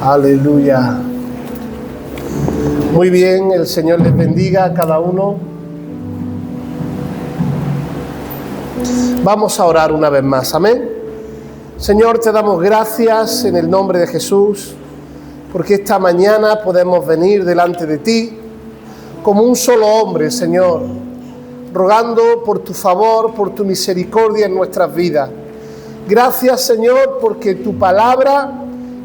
Aleluya. Muy bien, el Señor les bendiga a cada uno. Vamos a orar una vez más, amén. Señor, te damos gracias en el nombre de Jesús, porque esta mañana podemos venir delante de ti como un solo hombre, Señor, rogando por tu favor, por tu misericordia en nuestras vidas. Gracias, Señor, porque tu palabra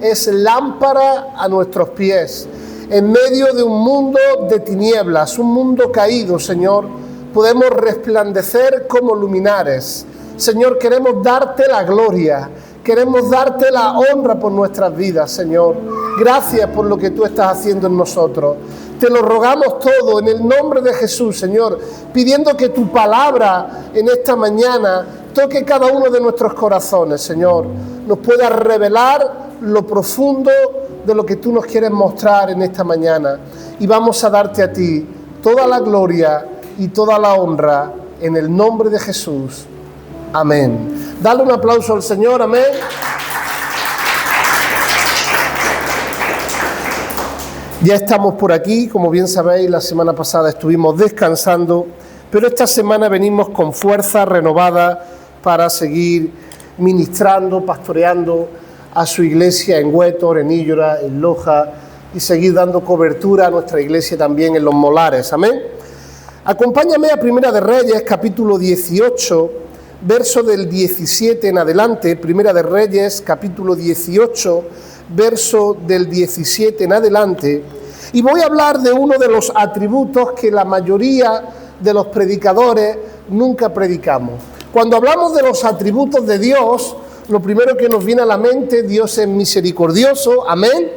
es lámpara a nuestros pies. En medio de un mundo de tinieblas, un mundo caído, Señor, podemos resplandecer como luminares. Señor, queremos darte la gloria, queremos darte la honra por nuestras vidas, Señor. Gracias por lo que tú estás haciendo en nosotros. Te lo rogamos todo en el nombre de Jesús, Señor, pidiendo que tu palabra en esta mañana toque cada uno de nuestros corazones, Señor. Nos pueda revelar lo profundo de lo que tú nos quieres mostrar en esta mañana. Y vamos a darte a ti toda la gloria y toda la honra en el nombre de Jesús. Amén. Dale un aplauso al Señor, amén. Ya estamos por aquí, como bien sabéis, la semana pasada estuvimos descansando, pero esta semana venimos con fuerza renovada para seguir ministrando, pastoreando a su iglesia en Huétor, en Illora, en Loja, y seguir dando cobertura a nuestra iglesia también en Los Molares, amén. Acompáñame a Primera de Reyes, capítulo 18, verso del 17 en adelante. Primera de Reyes, capítulo 18, verso del 17 en adelante, y voy a hablar de uno de los atributos que la mayoría de los predicadores nunca predicamos. Cuando hablamos de los atributos de Dios, lo primero que nos viene a la mente: Dios es misericordioso, amén.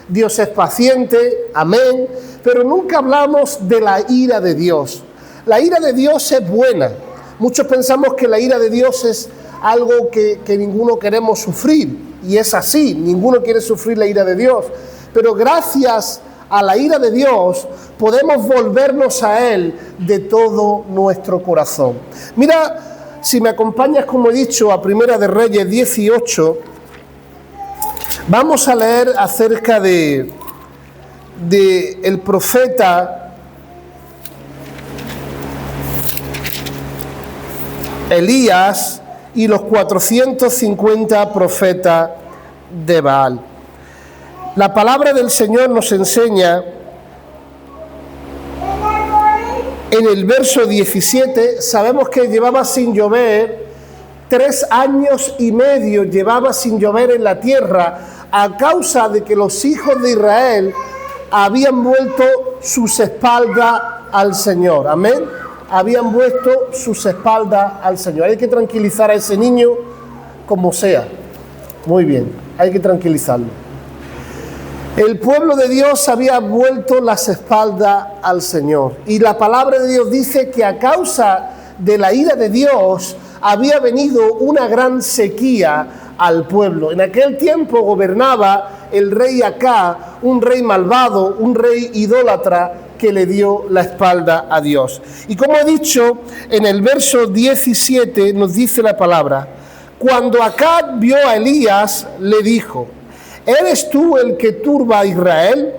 Dios es paciente, amén. Pero nunca hablamos de la ira de Dios. La ira de Dios es buena. Muchos pensamos que la ira de Dios es algo que ninguno queremos sufrir. Y es así, ninguno quiere sufrir la ira de Dios. Pero gracias a la ira de Dios podemos volvernos a Él de todo nuestro corazón. Mira, si me acompañas, como he dicho, a Primera de Reyes 18, vamos a leer acerca de el profeta Elías y los 450 profetas de Baal. La palabra del Señor nos enseña en el verso 17, sabemos que llevaba sin llover 3 años y medio, llevaba sin llover en la tierra a causa de que los hijos de Israel habían vuelto sus espaldas al Señor, amén. Habían vuelto sus espaldas al Señor. Hay que tranquilizar a ese niño como sea. Muy bien, hay que tranquilizarlo. El pueblo de Dios había vuelto las espaldas al Señor. Y la palabra de Dios dice que a causa de la ira de Dios había venido una gran sequía al pueblo. En aquel tiempo gobernaba el rey Acab, un rey malvado, un rey idólatra que le dio la espalda a Dios. Y como he dicho, en el verso 17 nos dice la palabra: cuando Acab vio a Elías, le dijo: ¿eres tú el que turba a Israel?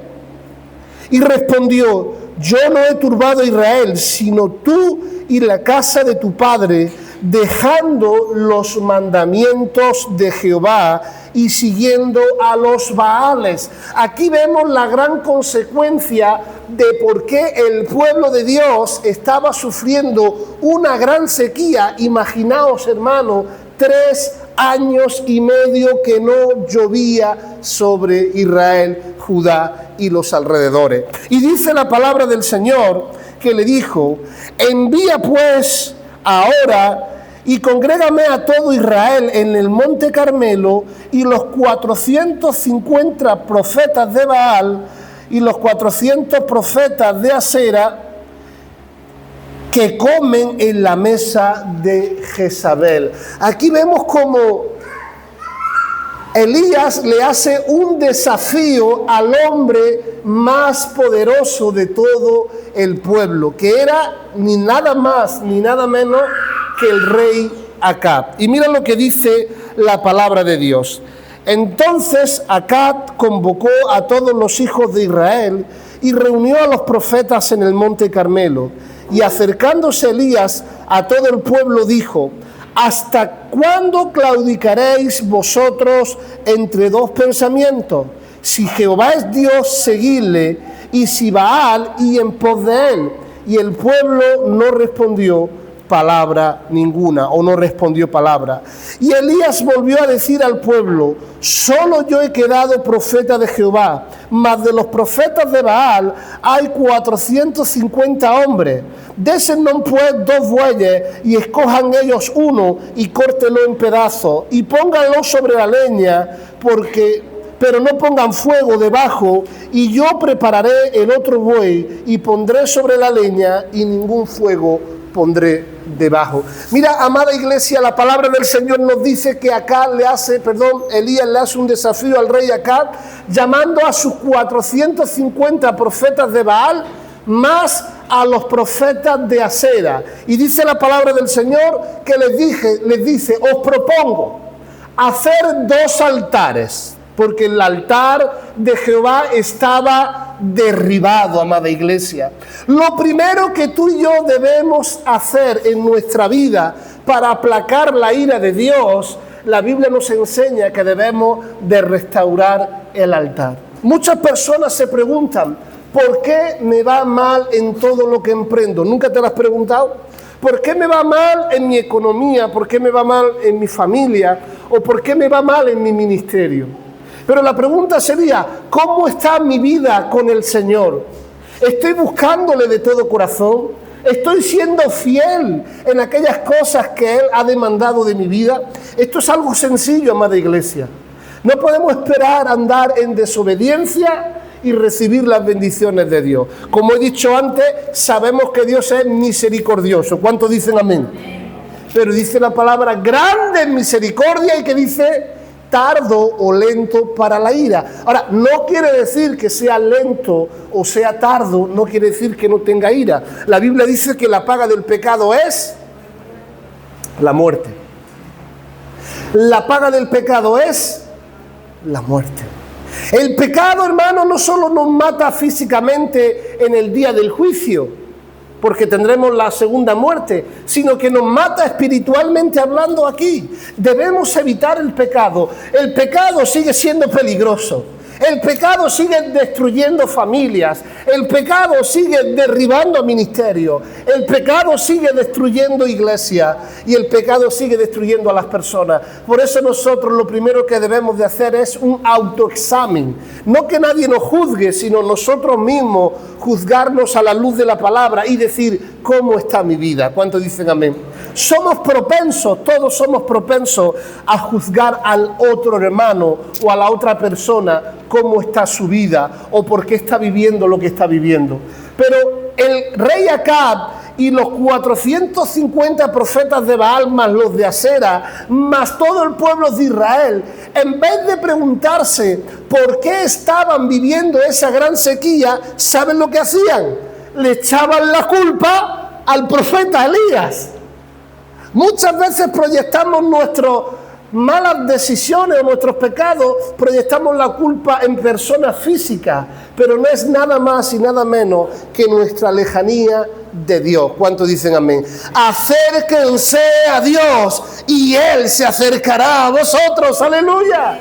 Y respondió: yo no he turbado a Israel, sino tú y la casa de tu padre, dejando los mandamientos de Jehová y siguiendo a los Baales. Aquí vemos la gran consecuencia de por qué el pueblo de Dios estaba sufriendo una gran sequía. Imaginaos, hermano, 3 años y medio que no llovía sobre Israel, Judá y los alrededores. Y dice la palabra del Señor que le dijo: envía pues ahora y congrégame a todo Israel en el monte Carmelo, y los 450 profetas de Baal y los 400 profetas de Asera que comen en la mesa de Jezabel. Aquí vemos cómo Elías le hace un desafío al hombre más poderoso de todo el pueblo, que era ni nada más ni nada menos que el rey Acab. Y mira lo que dice la palabra de Dios. Entonces Acab convocó a todos los hijos de Israel y reunió a los profetas en el monte Carmelo. Y acercándose Elías a todo el pueblo dijo: ¿hasta cuándo claudicaréis vosotros entre dos pensamientos? Si Jehová es Dios, seguidle, y si Baal, y en pos de él. Y el pueblo no respondió palabra ninguna, o no respondió palabra. Y Elías volvió a decir al pueblo: solo yo he quedado profeta de Jehová, mas de los profetas de Baal hay 450 hombres. Desen pues 2 bueyes, y escojan ellos uno, y córtelo en pedazos, y pónganlo sobre la leña, pero no pongan fuego debajo, y yo prepararé el otro buey, y pondré sobre la leña, y ningún fuego pondré debajo. Mira, amada iglesia, la palabra del Señor nos dice que Elías le hace un desafío al rey Acab, llamando a sus 450 profetas de Baal, más a los profetas de Asera. Y dice la palabra del Señor que les dice: os propongo hacer 2 altares, porque el altar de Jehová estaba derribado, amada iglesia. Lo primero que tú y yo debemos hacer en nuestra vida para aplacar la ira de Dios, la Biblia nos enseña que debemos de restaurar el altar. Muchas personas se preguntan: ¿por qué me va mal en todo lo que emprendo? ¿Nunca te lo has preguntado? ¿Por qué me va mal en mi economía? ¿Por qué me va mal en mi familia? ¿O por qué me va mal en mi ministerio? Pero la pregunta sería: ¿cómo está mi vida con el Señor? ¿Estoy buscándole de todo corazón? ¿Estoy siendo fiel en aquellas cosas que Él ha demandado de mi vida? Esto es algo sencillo, amada iglesia. No podemos esperar andar en desobediencia y recibir las bendiciones de Dios. Como he dicho antes, sabemos que Dios es misericordioso. ¿Cuántos dicen amén? Pero dice la palabra: grande en misericordia, y que dice: tardo o lento para la ira. Ahora, no quiere decir que sea lento o sea tardo, no quiere decir que no tenga ira. La Biblia dice que la paga del pecado es la muerte. La paga del pecado es la muerte. El pecado, hermano, no solo nos mata físicamente en el día del juicio, porque tendremos la segunda muerte, sino que nos mata espiritualmente hablando aquí. Debemos evitar el pecado. El pecado sigue siendo peligroso. El pecado sigue destruyendo familias. El pecado sigue derribando ministerios. El pecado sigue destruyendo iglesias. Y el pecado sigue destruyendo a las personas. Por eso nosotros lo primero que debemos de hacer es un autoexamen. No que nadie nos juzgue, sino nosotros mismos juzgarnos a la luz de la palabra y decir: ¿cómo está mi vida? ¿Cuántos dicen amén? Somos propensos, todos somos propensos a juzgar al otro hermano o a la otra persona cómo está su vida o por qué está viviendo lo que está viviendo. Pero el rey Acab y los 450 profetas de Baal, más los de Asera, más todo el pueblo de Israel, en vez de preguntarse por qué estaban viviendo esa gran sequía, ¿saben lo que hacían? Le echaban la culpa al profeta Elías. Muchas veces proyectamos nuestras malas decisiones o nuestros pecados, proyectamos la culpa en personas físicas, pero no es nada más y nada menos que nuestra lejanía de Dios. ¿Cuántos dicen amén? Acérquense a Dios y Él se acercará a vosotros. ¡Aleluya!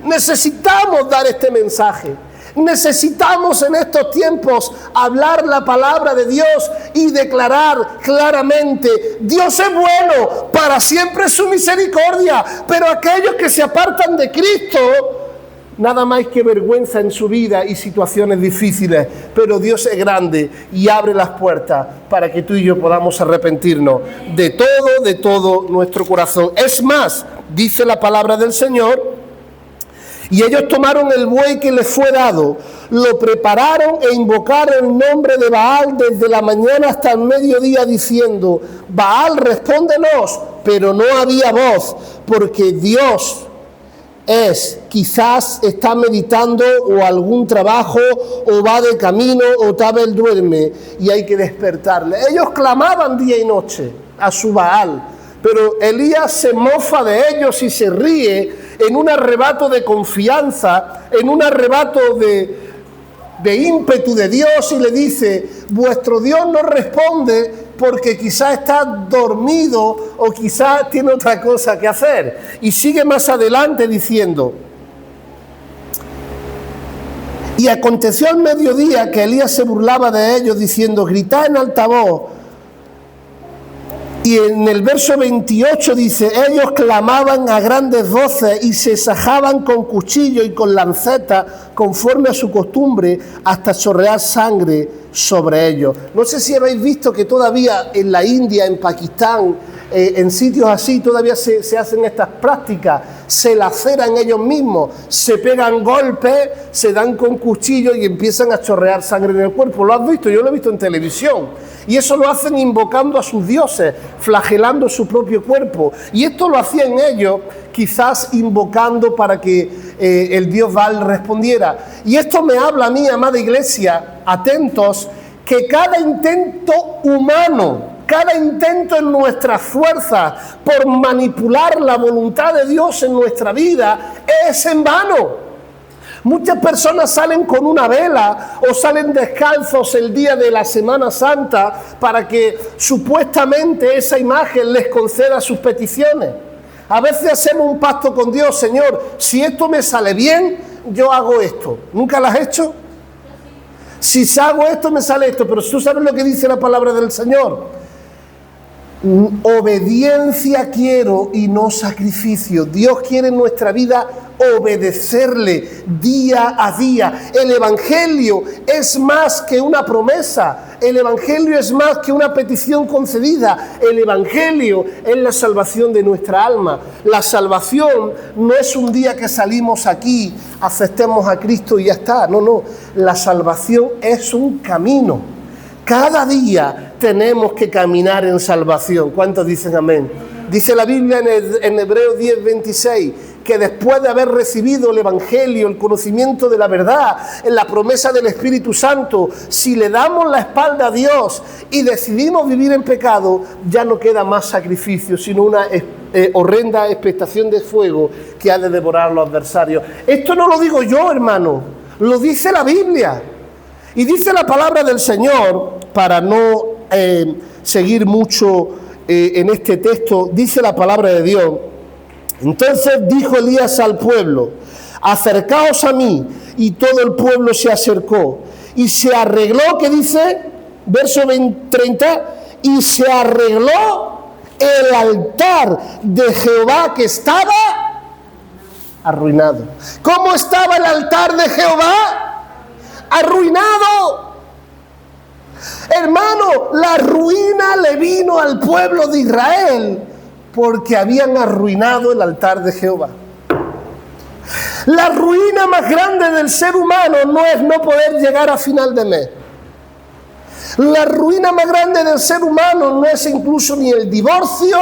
Necesitamos dar este mensaje. Necesitamos en estos tiempos hablar la palabra de Dios y declarar claramente: Dios es bueno, para siempre es su misericordia, pero aquellos que se apartan de Cristo, nada más que vergüenza en su vida y situaciones difíciles, pero Dios es grande y abre las puertas para que tú y yo podamos arrepentirnos de todo nuestro corazón. Es más, dice la palabra del Señor: y ellos tomaron el buey que les fue dado, lo prepararon e invocaron el nombre de Baal desde la mañana hasta el mediodía, diciendo: Baal, respóndenos. Pero no había voz, porque Dios quizás está meditando o algún trabajo, o va de camino, o tal vez duerme y hay que despertarle. Ellos clamaban día y noche a su Baal, pero Elías se mofa de ellos y se ríe en un arrebato de confianza, en un arrebato de ímpetu de Dios y le dice, vuestro Dios no responde porque quizás está dormido o quizás tiene otra cosa que hacer. Y sigue más adelante diciendo, y aconteció al mediodía que Elías se burlaba de ellos diciendo, gritad en alta voz. Y en el verso 28 dice, ellos clamaban a grandes voces y se sajaban con cuchillo y con lanceta conforme a su costumbre hasta chorrear sangre sobre ellos. No sé si habéis visto que todavía en la India, en Pakistán, en sitios así todavía se hacen estas prácticas, se laceran ellos mismos, se pegan golpes, se dan con cuchillo y empiezan a chorrear sangre en el cuerpo. ¿Lo has visto? Yo lo he visto en televisión. Y eso lo hacen invocando a sus dioses, flagelando su propio cuerpo. Y esto lo hacían ellos, quizás invocando para que el dios Baal respondiera. Y esto me habla a mí, amada iglesia, atentos, que cada intento humano, cada intento en nuestras fuerzas por manipular la voluntad de Dios en nuestra vida es en vano. Muchas personas salen con una vela o salen descalzos el día de la Semana Santa para que supuestamente esa imagen les conceda sus peticiones. A veces hacemos un pacto con Dios, Señor, si esto me sale bien, yo hago esto. ¿Nunca lo has hecho? Si hago esto, me sale esto, pero tú sabes lo que dice la palabra del Señor. Obediencia quiero y no sacrificio. Dios quiere en nuestra vida obedecerle día a día. El Evangelio es más que una promesa. El Evangelio es más que una petición concedida. El Evangelio es la salvación de nuestra alma. La salvación no es un día que salimos aquí, aceptemos a Cristo y ya está. No, no. La salvación es un camino. Cada día tenemos que caminar en salvación. ¿Cuántos dicen amén? Dice la Biblia en Hebreos 10:26, que después de haber recibido el Evangelio, el conocimiento de la verdad, en la promesa del Espíritu Santo, si le damos la espalda a Dios y decidimos vivir en pecado, ya no queda más sacrificio, sino una horrenda expectación de fuego que ha de devorar a los adversarios. Esto no lo digo yo, hermano, lo dice la Biblia. Y dice la palabra del Señor, para no seguir mucho en este texto, dice la palabra de Dios. Entonces dijo Elías al pueblo, acercaos a mí, y todo el pueblo se acercó. Y se arregló, ¿qué dice? Verso 30, y se arregló el altar de Jehová que estaba arruinado. ¿Cómo estaba el altar de Jehová? Arruinado. Hermano, la ruina le vino al pueblo de Israel porque habían arruinado el altar de Jehová. La ruina más grande del ser humano no es no poder llegar a final de mes. La ruina más grande del ser humano no es incluso ni el divorcio,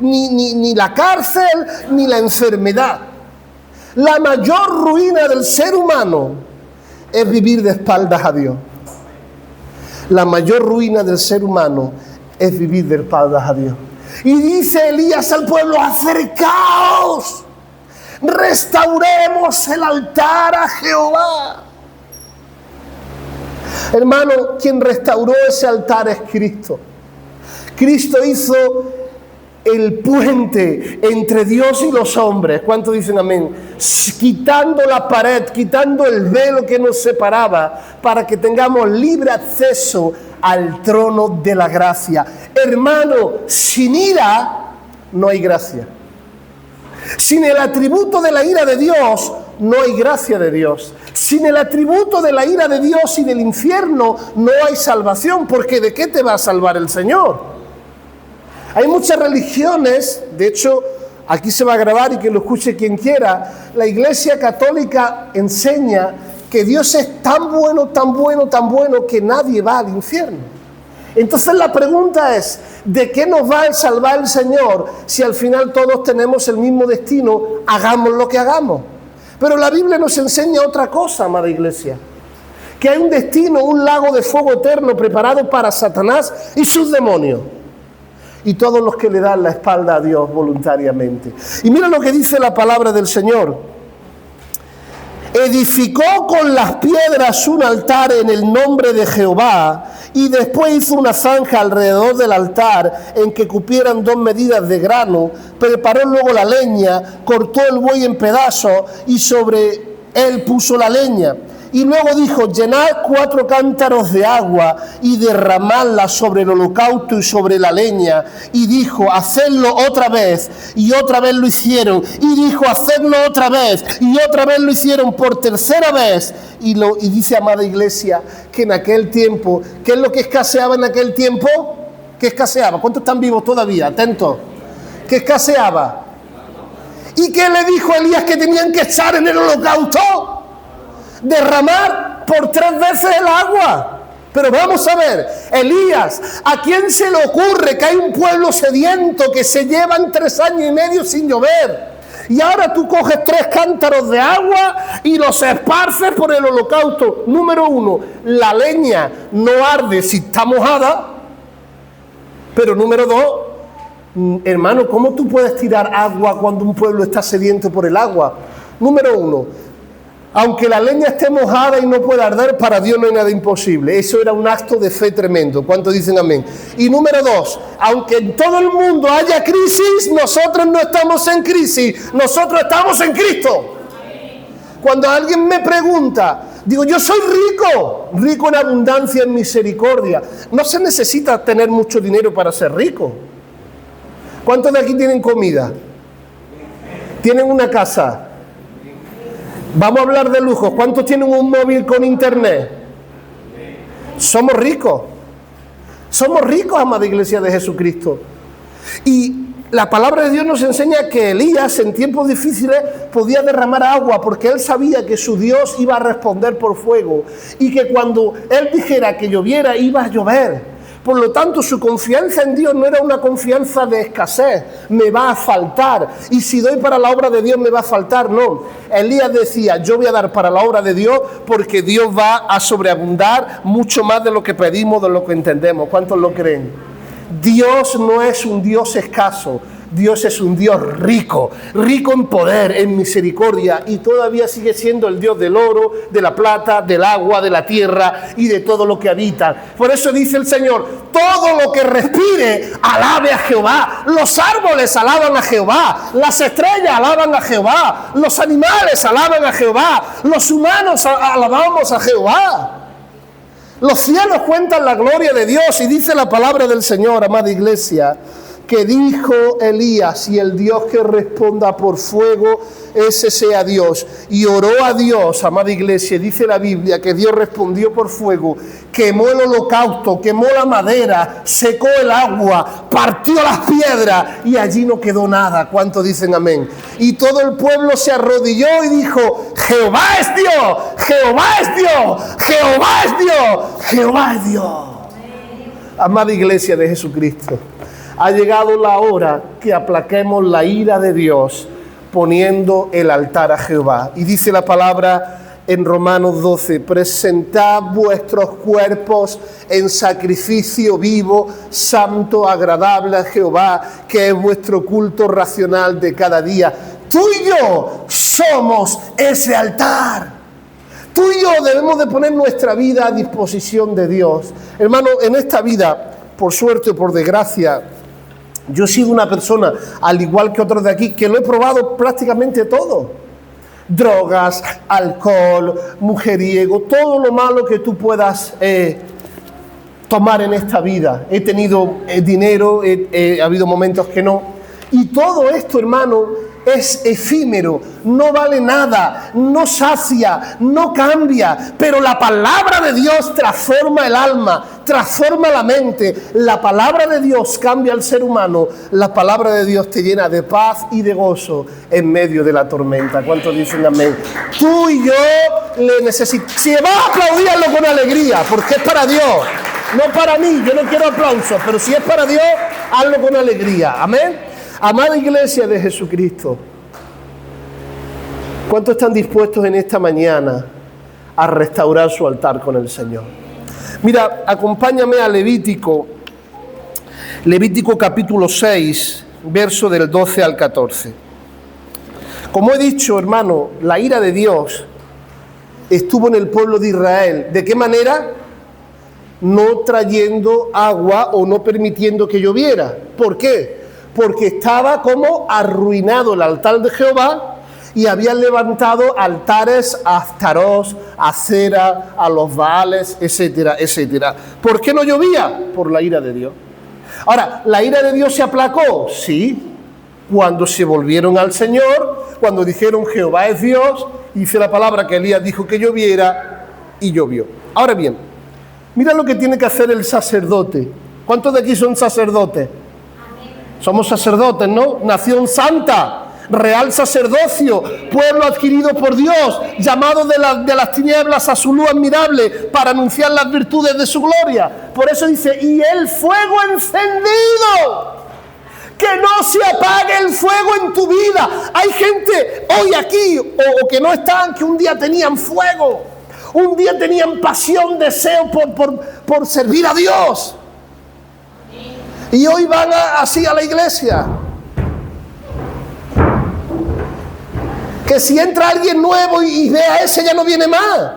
ni la cárcel, ni la enfermedad. La mayor ruina del ser humano es vivir de espaldas a Dios. La mayor ruina del ser humano es vivir de espaldas a Dios. Y dice Elías al pueblo, acercaos, restauremos el altar a Jehová. Hermano, quien restauró ese altar es Cristo. Cristo hizo el puente entre Dios y los hombres. ¿Cuántos dicen amén? Quitando la pared, quitando el velo que nos separaba, para que tengamos libre acceso al trono de la gracia. Hermano, sin ira no hay gracia. Sin el atributo de la ira de Dios no hay gracia de Dios. Sin el atributo de la ira de Dios y del infierno no hay salvación, porque ¿de qué te va a salvar el Señor? Hay muchas religiones, de hecho, aquí se va a grabar y que lo escuche quien quiera. La Iglesia Católica enseña que Dios es tan bueno, tan bueno, tan bueno que nadie va al infierno. Entonces la pregunta es, ¿de qué nos va a salvar el Señor si al final todos tenemos el mismo destino, hagamos lo que hagamos? Pero la Biblia nos enseña otra cosa, amada iglesia, que hay un destino, un lago de fuego eterno preparado para Satanás y sus demonios. y todos los que le dan la espalda a Dios voluntariamente. Y mira lo que dice la palabra del Señor. Edificó con las piedras un altar en el nombre de Jehová, y después hizo una zanja alrededor del altar en que cupieran 2 medidas de grano. Preparó luego la leña, cortó el buey en pedazos y sobre él puso la leña. Y luego dijo: llenad 4 cántaros de agua y derramadla sobre el holocausto y sobre la leña. Y dijo: hacedlo otra vez. Y otra vez lo hicieron. Y dijo: hacedlo otra vez. Y otra vez lo hicieron por tercera vez. Y dice, amada iglesia, que en aquel tiempo, ¿qué es lo que escaseaba en aquel tiempo? ¿Qué escaseaba? ¿Cuántos están vivos todavía? Atentos. ¿Qué escaseaba? ¿Y qué le dijo Elías que tenían que echar en el holocausto? Derramar por 3 veces el agua. Pero vamos a ver, Elías, ¿a quién se le ocurre que hay un pueblo sediento que se llevan 3 años y medio sin llover? Y ahora tú coges 3 cántaros de agua y los esparces por el holocausto. Número 1, la leña no arde si está mojada. Pero número 2, hermano, ¿cómo tú puedes tirar agua cuando un pueblo está sediento por el agua? Número 1, aunque la leña esté mojada y no pueda arder, para Dios no hay nada imposible. Eso era un acto de fe tremendo. ¿Cuántos dicen amén? Y número 2, aunque en todo el mundo haya crisis, nosotros no estamos en crisis, nosotros estamos en Cristo. Cuando alguien me pregunta, digo, yo soy rico en abundancia, en misericordia. No se necesita tener mucho dinero para ser rico. ¿Cuántos de aquí tienen comida? ¿Tienen una casa? Vamos a hablar de lujos. ¿Cuántos tienen un móvil con internet? Somos ricos. Somos ricos, amada iglesia de Jesucristo. Y la palabra de Dios nos enseña que Elías en tiempos difíciles podía derramar agua porque él sabía que su Dios iba a responder por fuego y que cuando él dijera que lloviera iba a llover. Por lo tanto, su confianza en Dios no era una confianza de escasez, me va a faltar, y si doy para la obra de Dios me va a faltar, no. Elías decía, yo voy a dar para la obra de Dios porque Dios va a sobreabundar mucho más de lo que pedimos, de lo que entendemos. ¿Cuántos lo creen? Dios no es un Dios escaso, Dios es un Dios rico, rico en poder, en misericordia, y todavía sigue siendo el Dios del oro, de la plata, del agua, de la tierra y de todo lo que habita. Por eso dice el Señor, todo lo que respire, alabe a Jehová. Los árboles alaban a Jehová, las estrellas alaban a Jehová, los animales alaban a Jehová, los humanos alabamos a Jehová. Los cielos cuentan la gloria de Dios, y dice la palabra del Señor, amada iglesia, que dijo Elías, y el Dios que responda por fuego, ese sea Dios. Y oró a Dios, amada iglesia, dice la Biblia que Dios respondió por fuego, quemó el holocausto, quemó la madera, secó el agua, partió las piedras y allí no quedó nada. ¿Cuántos dicen amén? Y todo el pueblo se arrodilló y dijo, Jehová es Dios, Jehová es Dios, Jehová es Dios, Jehová es Dios. Amada iglesia de Jesucristo, ha llegado la hora que aplaquemos la ira de Dios poniendo el altar a Jehová. Y dice la palabra en Romanos 12, presentad vuestros cuerpos en sacrificio vivo, santo, agradable a Jehová, que es vuestro culto racional de cada día. Tú y yo somos ese altar. Tú y yo debemos de poner nuestra vida a disposición de Dios. Hermano, en esta vida, por suerte o por desgracia, yo he sido una persona, al igual que otros de aquí, que lo he probado prácticamente todo. Drogas, alcohol, mujeriego, todo lo malo que tú puedas tomar en esta vida. He tenido dinero, ha habido momentos que no. Y todo esto, hermano, es efímero, no vale nada, no sacia, no cambia, pero la palabra de Dios transforma el alma, transforma la mente. La palabra de Dios cambia al ser humano, la palabra de Dios te llena de paz y de gozo en medio de la tormenta. ¿Cuántos dicen amén? Tú y yo le necesitamos. Si vas a aplaudir, hazlo con alegría, porque es para Dios, no para mí. Yo no quiero aplausos, pero si es para Dios, hazlo con alegría. Amén. Amada iglesia de Jesucristo, ¿cuántos están dispuestos en esta mañana a restaurar su altar con el Señor? Mira, acompáñame a Levítico Levítico capítulo 6, verso del 12 al 14. Como he dicho, hermano, la ira de Dios estuvo en el pueblo de Israel. ¿De qué manera? No trayendo agua o no permitiendo que lloviera. ¿Por qué? Porque estaba como arruinado el altar de Jehová y habían levantado altares a Astarós, a Cera, a los Baales, etcétera, etcétera. ¿Por qué no llovía? Por la ira de Dios. Ahora, ¿la ira de Dios se aplacó? Sí, cuando se volvieron al Señor, cuando dijeron Jehová es Dios, dice la palabra que Elías dijo que lloviera y llovió. Ahora bien, mira lo que tiene que hacer el sacerdote. ¿Cuántos de aquí son sacerdotes? Somos sacerdotes, ¿no? Nación santa, real sacerdocio, pueblo adquirido por Dios, llamado de las tinieblas a su luz admirable para anunciar las virtudes de su gloria. Por eso dice, y el fuego encendido, que no se apague el fuego en tu vida. Hay gente hoy aquí, o que no están, que un día tenían fuego, un día tenían pasión, deseo por servir a Dios. Y hoy van así a la iglesia. Que si entra alguien nuevo y ve a ese, ya no viene más.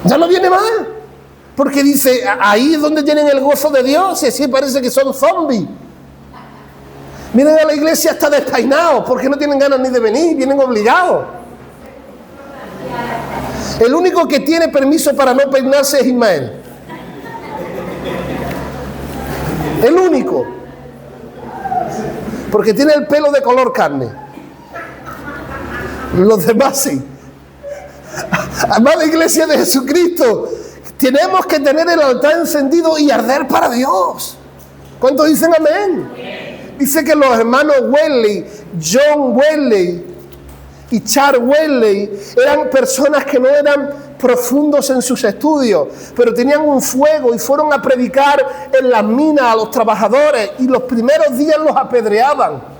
Ya no viene más. Porque dice, ahí es donde tienen el gozo de Dios, y así parece que son zombies. Vienen a la iglesia hasta despeinados, porque no tienen ganas ni de venir, vienen obligados. El único que tiene permiso para no peinarse es Ismael. El único. Porque tiene el pelo de color carne. Los demás sí. Amada iglesia de Jesucristo, tenemos que tener el altar encendido y arder para Dios. ¿Cuántos dicen amén? Dice que los hermanos Wesley, John Wesley y Charles Wesley eran personas que no eran profundos en sus estudios, pero tenían un fuego y fueron a predicar en las minas a los trabajadores y los primeros días los apedreaban.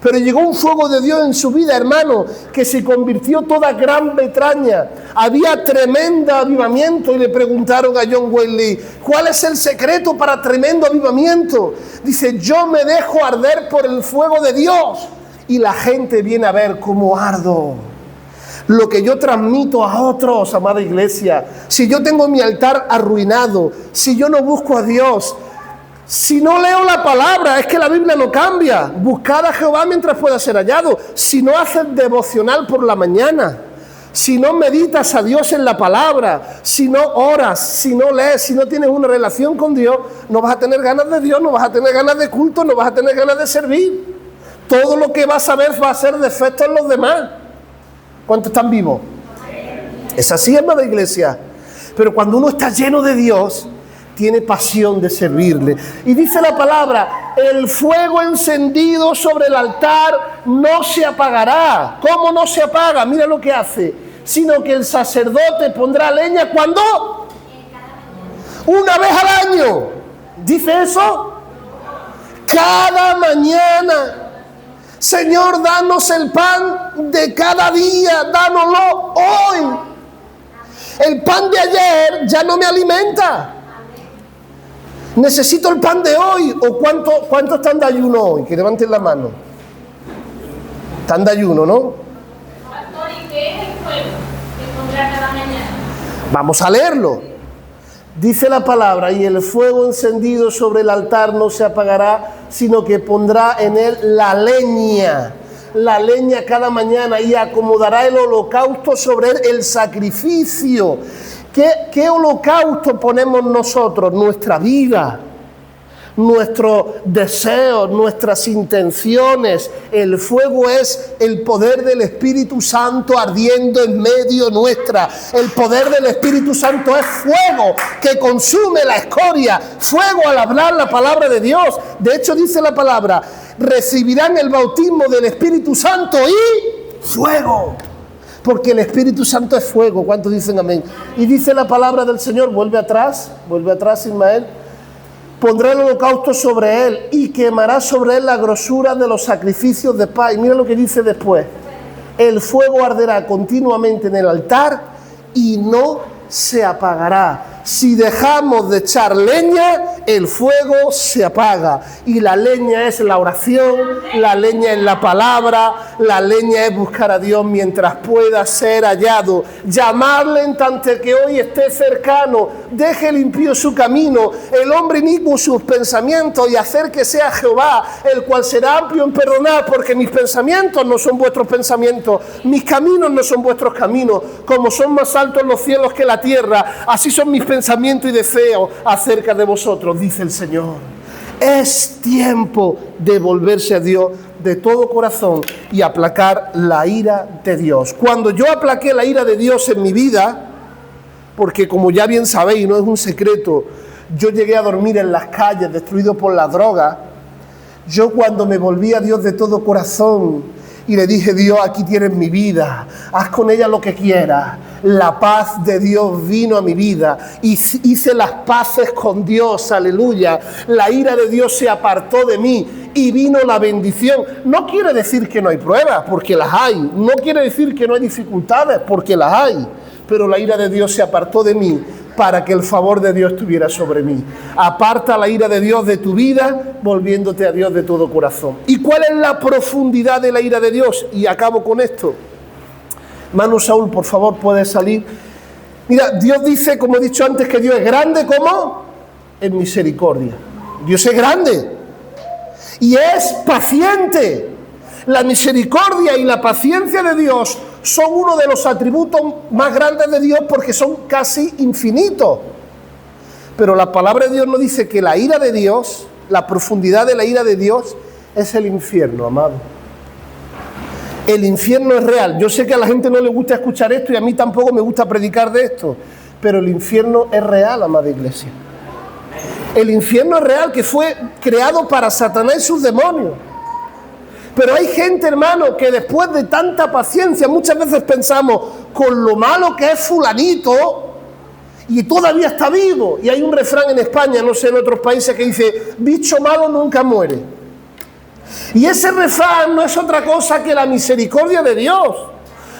Pero llegó un fuego de Dios en su vida, hermano, que se convirtió toda Gran Bretaña. Había tremendo avivamiento y le preguntaron a John Wesley, ¿cuál es el secreto para tremendo avivamiento? Dice, yo me dejo arder por el fuego de Dios y la gente viene a ver cómo ardo. Lo que yo transmito a otros, amada iglesia, si yo tengo mi altar arruinado, si yo no busco a Dios, si no leo la palabra, es que la Biblia no cambia. Buscad a Jehová mientras pueda ser hallado. Si no haces devocional por la mañana, si no meditas a Dios en la palabra, si no oras, si no lees, si no tienes una relación con Dios, no vas a tener ganas de Dios, no vas a tener ganas de culto, no vas a tener ganas de servir. Todo lo que vas a ver va a ser defecto en los demás. ¿Cuántos están vivos? Es así, hermana iglesia. Pero cuando uno está lleno de Dios, tiene pasión de servirle. Y dice la palabra, el fuego encendido sobre el altar no se apagará. ¿Cómo no se apaga? Mira lo que hace. Sino que el sacerdote pondrá leña, ¿cuándo? Una vez al año. ¿Dice eso? Cada mañana. Señor, danos el pan de cada día, dánoslo hoy. El pan de ayer ya no me alimenta. Necesito el pan de hoy. ¿O cuánto están de ayuno hoy? Que levanten la mano. Están de ayuno, ¿no? Pastor, ¿y qué es el fuego que pondrá cada mañana? Vamos a leerlo. Dice la palabra, y el fuego encendido sobre el altar no se apagará, sino que pondrá en él la leña cada mañana, y acomodará el holocausto sobre él, el sacrificio. ¿Qué holocausto ponemos nosotros? Nuestra vida, nuestros deseos, nuestras intenciones. El fuego es el poder del Espíritu Santo ardiendo en medio nuestra. El poder del Espíritu Santo es fuego que consume la escoria, fuego al hablar la palabra de Dios. De hecho, dice la palabra, recibirán el bautismo del Espíritu Santo y fuego. Porque el Espíritu Santo es fuego. ¿Cuántos dicen amén? Y dice la palabra del Señor, vuelve atrás Ismael. Pondrá el holocausto sobre él y quemará sobre él la grosura de los sacrificios de paz. Y mira lo que dice después. El fuego arderá continuamente en el altar y no se apagará. Si dejamos de echar leña, el fuego se apaga. Y la leña es la oración, la leña es la palabra, la leña es buscar a Dios mientras pueda ser hallado. Llamarle en tanto que hoy esté cercano. Deje el impío su camino, el hombre inicuo sus pensamientos, y hacer que sea Jehová, el cual será amplio en perdonar, porque mis pensamientos no son vuestros pensamientos, mis caminos no son vuestros caminos. Como son más altos los cielos que la tierra, así son mis pensamiento y deseo acerca de vosotros, dice el Señor. Es tiempo de volverse a Dios de todo corazón y aplacar la ira de Dios. Cuando yo aplaqué la ira de Dios en mi vida, porque como ya bien sabéis, no es un secreto, yo llegué a dormir en las calles destruido por la droga. Yo cuando me volví a Dios de todo corazón y le dije: Dios, aquí tienes mi vida, haz con ella lo que quieras. La paz de Dios vino a mi vida y hice las paces con Dios, aleluya. La ira de Dios se apartó de mí y vino la bendición. No quiere decir que no hay pruebas, porque las hay. No quiere decir que no hay dificultades, porque las hay. Pero la ira de Dios se apartó de mí para que el favor de Dios estuviera sobre mí. Aparta la ira de Dios de tu vida, volviéndote a Dios de todo corazón. ¿Y cuál es la profundidad de la ira de Dios? Y acabo con esto. Manu Saúl, por favor, puedes salir. Mira, Dios dice, como he dicho antes, que Dios es grande, ¿cómo? En misericordia. Dios es grande y es paciente. La misericordia y la paciencia de Dios son uno de los atributos más grandes de Dios, porque son casi infinitos. Pero la palabra de Dios nos dice que la ira de Dios, la profundidad de la ira de Dios, es el infierno, amado. El infierno es real. Yo sé que a la gente no le gusta escuchar esto y a mí tampoco me gusta predicar de esto, pero el infierno es real, amada iglesia. El infierno es real, que fue creado para Satanás y sus demonios. Pero hay gente, hermano, que después de tanta paciencia, muchas veces pensamos, con lo malo que es fulanito, y todavía está vivo. Y hay un refrán en España, no sé en otros países, que dice: bicho malo nunca muere. Y ese refrán no es otra cosa que la misericordia de Dios.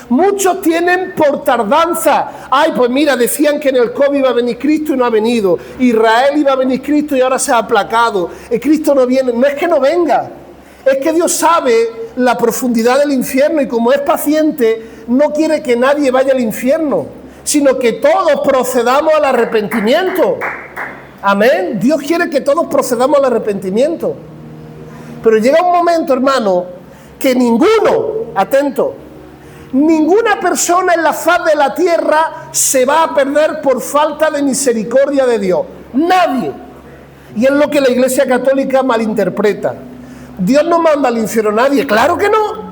Muchos tienen por tardanza: ay, pues mira, decían que en el COVID iba a venir Cristo y no ha venido. Israel iba a venir Cristo y ahora se ha aplacado. Cristo no viene. No es que no venga, es que Dios sabe la profundidad del infierno, y como es paciente, no quiere que nadie vaya al infierno, sino que todos procedamos al arrepentimiento. Amén. Dios quiere que todos procedamos al arrepentimiento. Pero llega un momento, hermano, que ninguno, atento, ninguna persona en la faz de la tierra se va a perder por falta de misericordia de Dios. Nadie. Y es lo que la Iglesia Católica malinterpreta. Dios no manda al infierno a nadie. Claro que no.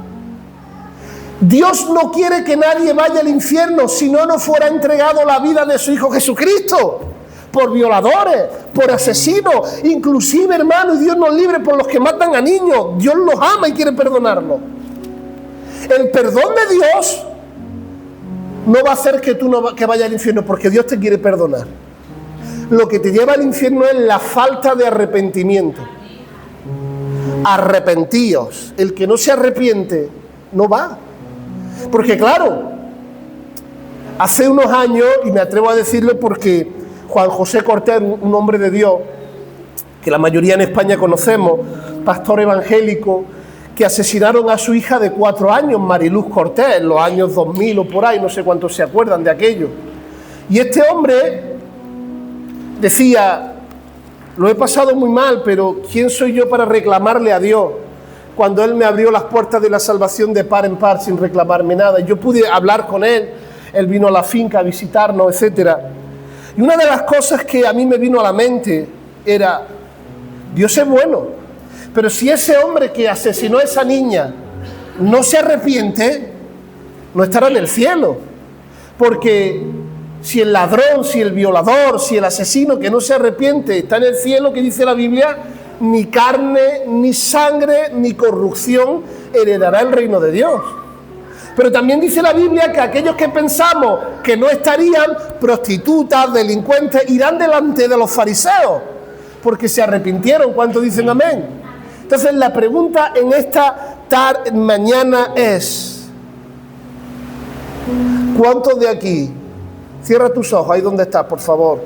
Dios no quiere que nadie vaya al infierno, si no, no fuera entregado la vida de su Hijo Jesucristo. Por violadores, por asesinos, inclusive, hermano, y Dios nos libre, por los que matan a niños. Dios los ama y quiere perdonarlos. El perdón de Dios no va a hacer que tú que vayas al infierno, porque Dios te quiere perdonar. Lo que te lleva al infierno es la falta de arrepentimiento. Arrepentíos. El que no se arrepiente no va. Porque claro, hace unos años, y me atrevo a decirlo porque Juan José Cortés, un hombre de Dios, que la mayoría en España conocemos, pastor evangélico, que asesinaron a su hija de 4 años, Mariluz Cortés, en los años 2000 o por ahí, no sé cuántos se acuerdan de aquello. Y este hombre decía: lo he pasado muy mal, pero ¿quién soy yo para reclamarle a Dios cuando Él me abrió las puertas de la salvación de par en par sin reclamarme nada? Yo pude hablar con Él, Él vino a la finca a visitarnos, etcétera. Y una de las cosas que a mí me vino a la mente era: Dios es bueno, pero si ese hombre que asesinó a esa niña no se arrepiente, no estará en el cielo. Porque si el ladrón, si el violador, si el asesino que no se arrepiente está en el cielo, ¿qué dice la Biblia? Ni carne, ni sangre, ni corrupción heredará el reino de Dios. Pero también dice la Biblia que aquellos que pensamos que no estarían, prostitutas, delincuentes, irán delante de los fariseos, porque se arrepintieron. ¿Cuántos dicen amén? Entonces la pregunta en esta mañana es: ¿cuántos de aquí? Cierra tus ojos, ahí donde estás, por favor.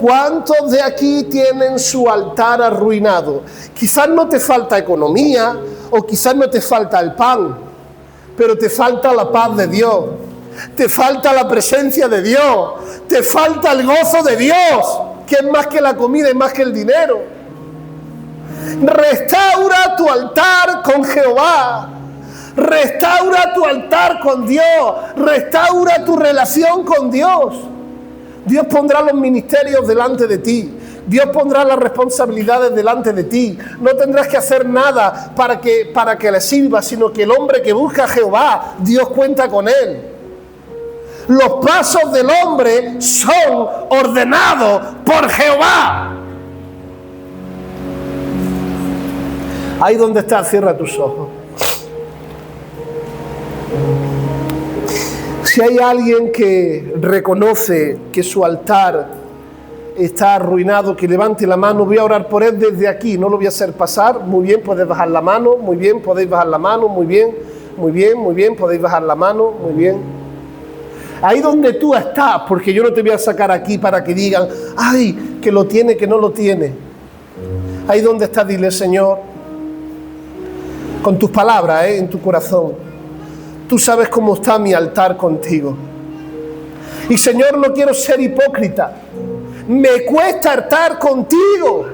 ¿Cuántos de aquí tienen su altar arruinado? Quizás no te falta economía o quizás no te falta el pan, pero te falta la paz de Dios, te falta la presencia de Dios, te falta el gozo de Dios, que es más que la comida y más que el dinero. Restaura tu altar con Jehová. Restaura tu altar con Dios. Restaura tu relación con Dios. Dios pondrá los ministerios delante de ti. Dios pondrá las responsabilidades delante de ti. No tendrás que hacer nada para que le sirva, sino que el hombre que busca a Jehová, Dios cuenta con él. Los pasos del hombre son ordenados por Jehová. Ahí donde estás, cierra tus ojos. Si hay alguien que reconoce que su altar está arruinado, que levante la mano. Voy a orar por él desde aquí, no lo voy a hacer pasar. Muy bien, podéis bajar la mano. Muy bien, podéis bajar la mano. Muy bien, muy bien, muy bien, podéis bajar la mano. Muy bien. Ahí donde tú estás, porque yo no te voy a sacar aquí para que digan, ay, que lo tiene, que no lo tiene. Ahí donde estás, dile, Señor, con tus palabras, en tu corazón. Tú sabes cómo está mi altar contigo. Y Señor, no quiero ser hipócrita. Me cuesta estar contigo.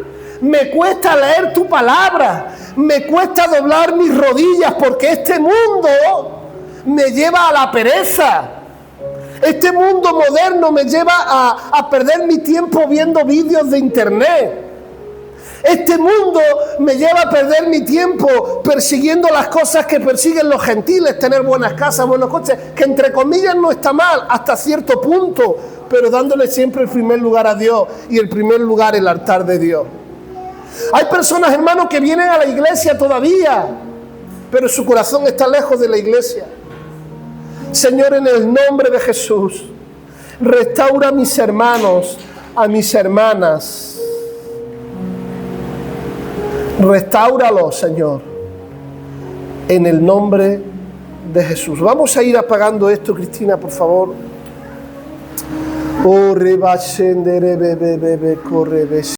Me cuesta leer tu palabra. Me cuesta doblar mis rodillas porque este mundo me lleva a la pereza. Este mundo moderno me lleva a perder mi tiempo viendo vídeos de internet. Este mundo me lleva a perder mi tiempo persiguiendo las cosas que persiguen los gentiles, tener buenas casas, buenos coches, que entre comillas no está mal hasta cierto punto, pero dándole siempre el primer lugar a Dios y el primer lugar el altar de Dios. Hay personas, hermanos, que vienen a la iglesia todavía, pero su corazón está lejos de la iglesia. Señor, en el nombre de Jesús, restaura a mis hermanos, a mis hermanas. Restáuralos, Señor, en el nombre de Jesús. Vamos a ir apagando esto, Cristina, por favor.